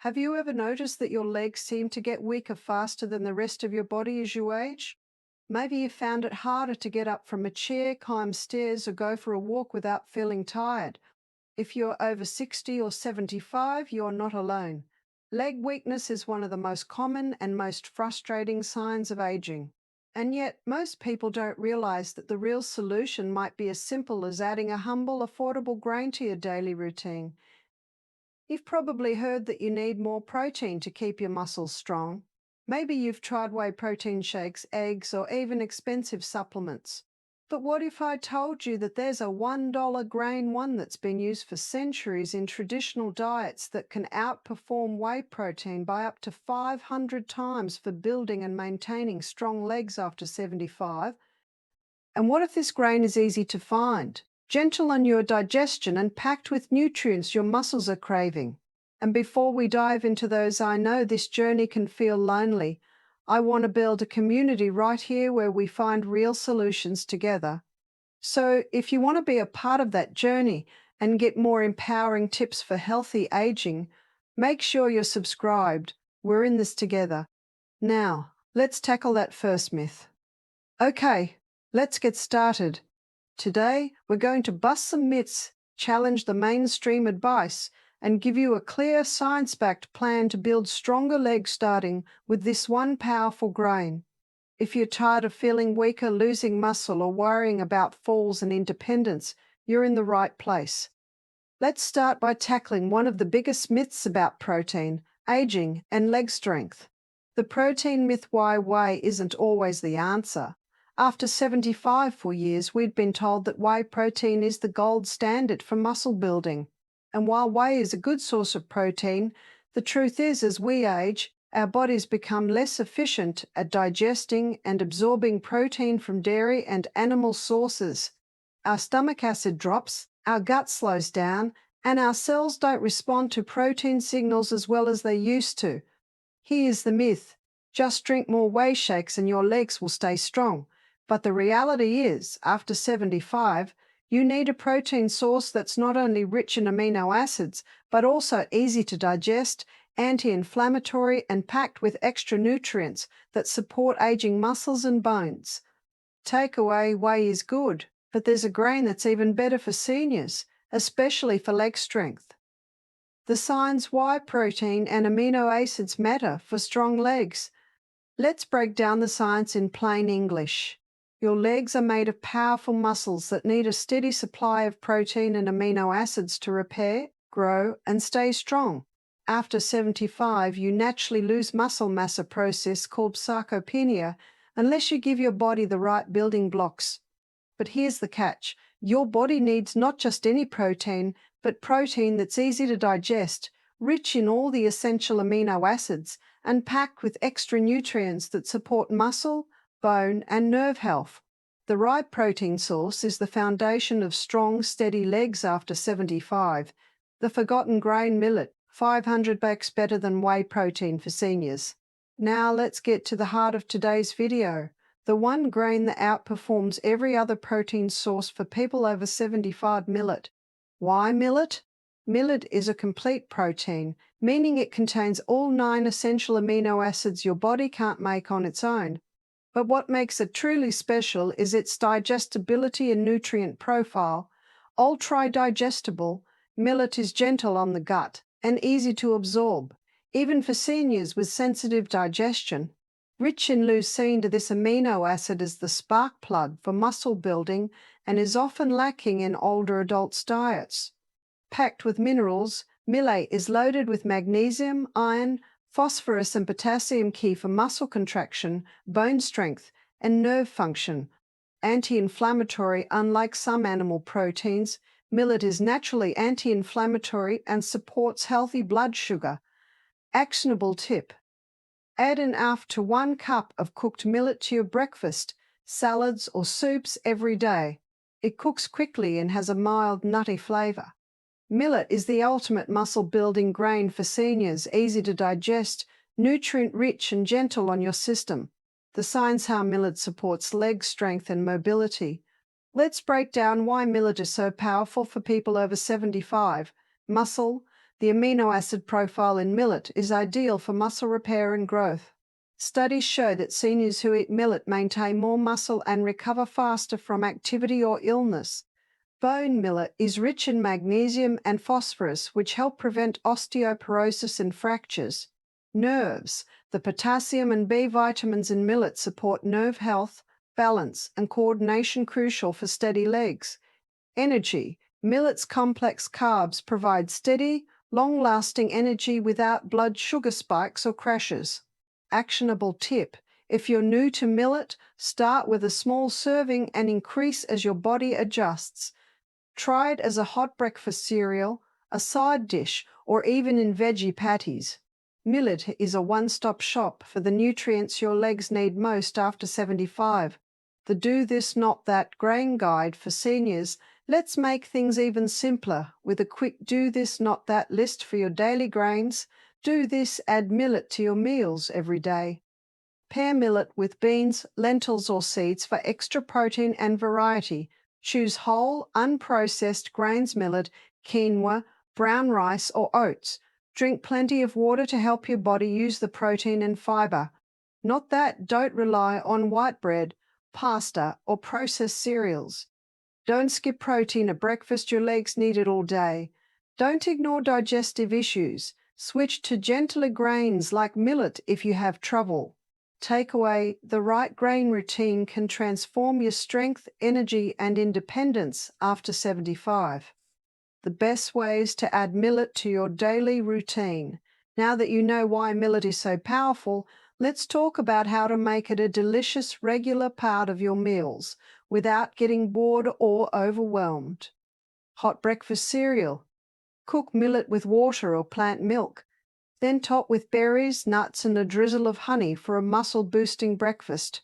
Have you ever noticed that your legs seem to get weaker faster than the rest of your body as you age? Maybe you found it harder to get up from a chair, climb stairs, or go for a walk without feeling tired. If you're over 60 or 75, you're not alone. Leg weakness is one of the most common and most frustrating signs of aging. And yet, most people don't realize that the real solution might be as simple as adding a humble, affordable grain to your daily routine. You've probably heard that you need more protein to keep your muscles strong. Maybe you've tried whey protein shakes, eggs, or even expensive supplements. But what if I told you that there's a $1 grain one that's been used for centuries in traditional diets that can outperform whey protein by up to 500 times for building and maintaining strong legs after 75? And what if this grain is easy to find, gentle on your digestion, and packed with nutrients your muscles are craving? And before we dive into those, I know this journey can feel lonely. I want to build a community right here where we find real solutions together. So, if you want to be a part of that journey and get more empowering tips for healthy aging, make sure you're subscribed. We're in this together. Now, let's tackle that first myth. Okay, let's get started. Today, we're going to bust some myths, challenge the mainstream advice, and give you a clear science-backed plan to build stronger legs starting with this one powerful grain. If you're tired of feeling weaker, losing muscle, or worrying about falls and independence, you're in the right place. Let's start by tackling one of the biggest myths about protein, aging, and leg strength. The protein myth: why whey isn't always the answer. After 75 for years, we'd been told that whey protein is the gold standard for muscle building. And while whey is a good source of protein, the truth is, as we age, our bodies become less efficient at digesting and absorbing protein from dairy and animal sources. Our stomach acid drops, our gut slows down, and our cells don't respond to protein signals as well as they used to. Here's the myth: just drink more whey shakes and your legs will stay strong. But the reality is, after 75, you need a protein source that's not only rich in amino acids, but also easy to digest, anti-inflammatory, and packed with extra nutrients that support aging muscles and bones. Takeaway: whey is good, but there's a grain that's even better for seniors, especially for leg strength. The science why protein and amino acids matter for strong legs. Let's break down the science in plain English. Your legs are made of powerful muscles that need a steady supply of protein and amino acids to repair, grow, and stay strong. After 75, you naturally lose muscle mass, a process called sarcopenia, unless you give your body the right building blocks. But here's the catch: your body needs not just any protein, but protein that's easy to digest, rich in all the essential amino acids, and packed with extra nutrients that support muscle, bone, and nerve health. The right protein source is the foundation of strong, steady legs after 75. The forgotten grain millet, 500x better than whey protein for seniors. Now let's get to the heart of today's video. The one grain that outperforms every other protein source for people over 75: millet. Why millet? Millet is a complete protein, meaning it contains all 9 essential amino acids your body can't make on its own. But what makes it truly special is its digestibility and nutrient profile. Ultra-digestible, millet is gentle on the gut and easy to absorb, even for seniors with sensitive digestion. Rich in leucine, this amino acid is the spark plug for muscle building and is often lacking in older adults' diets. Packed with minerals, millet is loaded with magnesium, iron, phosphorus, and potassium, key for muscle contraction, bone strength, and nerve function. Anti-inflammatory: unlike some animal proteins, millet is naturally anti-inflammatory and supports healthy blood sugar. Actionable tip: add an half to 1 cup of cooked millet to your breakfast, salads, or soups every day. It cooks quickly and has a mild, nutty flavor. Millet is the ultimate muscle-building grain for seniors, easy to digest, nutrient-rich, and gentle on your system. The science how millet supports leg strength and mobility. Let's break down why millet is so powerful for people over 75. Muscle. The amino acid profile in millet is ideal for muscle repair and growth. Studies show that seniors who eat millet maintain more muscle and recover faster from activity or illness. Bone millet is rich in magnesium and phosphorus, which help prevent osteoporosis and fractures. Nerves. The potassium and B vitamins in millet support nerve health, balance, and coordination, crucial for steady legs. Energy. Millet's complex carbs provide steady, long-lasting energy without blood sugar spikes or crashes. Actionable tip. If you're new to millet, start with a small serving and increase as your body adjusts. Try it as a hot breakfast cereal, a side dish, or even in veggie patties. Millet is a one-stop shop for the nutrients your legs need most after 75. The Do This Not That grain guide for seniors lets make things even simpler with a quick Do This Not That list for your daily grains. Do this, add millet to your meals every day. Pair millet with beans, lentils, or seeds for extra protein and variety. Choose whole, unprocessed grains: millet, quinoa, brown rice, or oats. Drink plenty of water to help your body use the protein and fiber. Not that, don't rely on white bread, pasta, or processed cereals. Don't skip protein at breakfast, your legs need it all day. Don't ignore digestive issues. Switch to gentler grains like millet if you have trouble. Takeaway: the right grain routine can transform your strength, energy, and independence after 75. The best ways to add millet to your daily routine. Now that you know why millet is so powerful, let's talk about how to make it a delicious, regular part of your meals without getting bored or overwhelmed. Hot breakfast cereal. Cook millet with water or plant milk. Then top with berries, nuts, and a drizzle of honey for a muscle-boosting breakfast.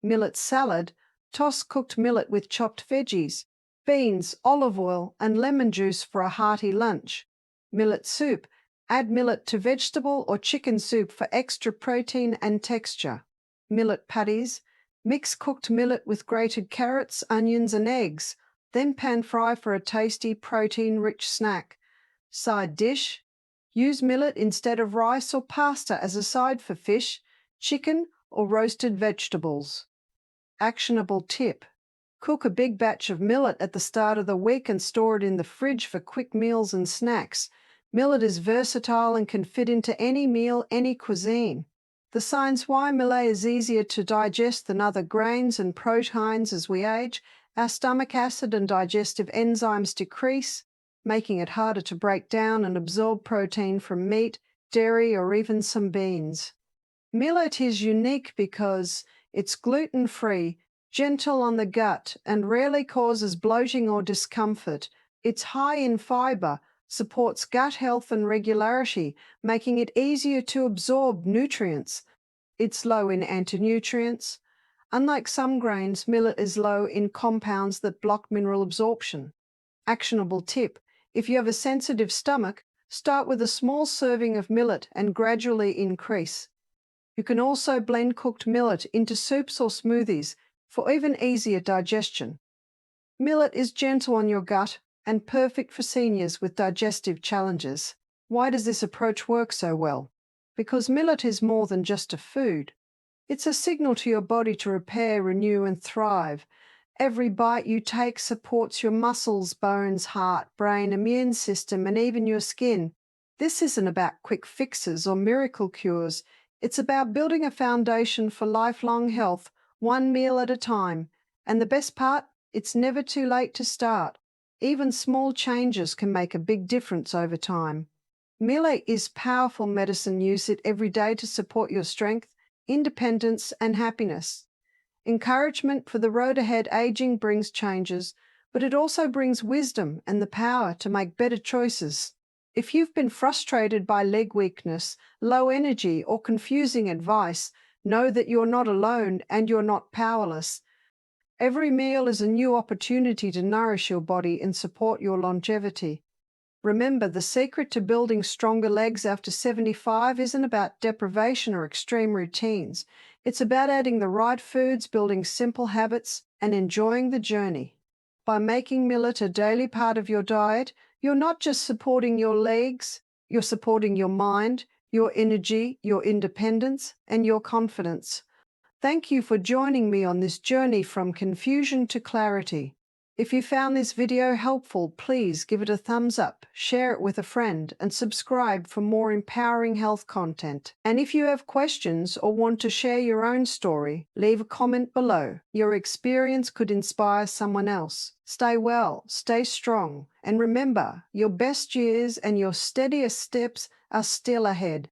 Millet salad. Toss cooked millet with chopped veggies, beans, olive oil, and lemon juice for a hearty lunch. Millet soup. Add millet to vegetable or chicken soup for extra protein and texture. Millet patties. Mix cooked millet with grated carrots, onions, and eggs, then pan fry for a tasty, protein-rich snack. Side dish. Use millet instead of rice or pasta as a side for fish, chicken, or roasted vegetables. Actionable tip. Cook a big batch of millet at the start of the week and store it in the fridge for quick meals and snacks. Millet is versatile and can fit into any meal, any cuisine. The signs why millet is easier to digest than other grains and proteins: as we age, our stomach acid and digestive enzymes decrease, making it harder to break down and absorb protein from meat, dairy, or even some beans. Millet is unique because it's gluten-free, gentle on the gut, and rarely causes bloating or discomfort. It's high in fiber, supports gut health and regularity, making it easier to absorb nutrients. It's low in antinutrients. Unlike some grains, millet is low in compounds that block mineral absorption. Actionable tip. If you have a sensitive stomach, start with a small serving of millet and gradually increase. You can also blend cooked millet into soups or smoothies for even easier digestion. Millet is gentle on your gut and perfect for seniors with digestive challenges. Why does this approach work so well? Because millet is more than just a food. It's a signal to your body to repair, renew, and thrive. Every bite you take supports your muscles, bones, heart, brain, immune system, and even your skin. This isn't about quick fixes or miracle cures. It's about building a foundation for lifelong health, one meal at a time. And the best part? It's never too late to start. Even small changes can make a big difference over time. Millet is powerful medicine. Use it every day to support your strength, independence, and happiness. Encouragement for the road ahead. Aging brings changes, but it also brings wisdom and the power to make better choices. If you've been frustrated by leg weakness, low energy, or confusing advice, know that you're not alone and you're not powerless. Every meal is a new opportunity to nourish your body and support your longevity. Remember, the secret to building stronger legs after 75 isn't about deprivation or extreme routines. It's about adding the right foods, building simple habits, and enjoying the journey. By making millet a daily part of your diet, you're not just supporting your legs, You're supporting your mind, your energy, your independence, and your confidence. Thank you for joining me on this journey from confusion to clarity. If you found this video helpful, please give it a thumbs up, share it with a friend, and subscribe for more empowering health content. And if you have questions or want to share your own story, leave a comment below. Your experience could inspire someone else. Stay well, stay strong, and remember, your best years and your steadiest steps are still ahead.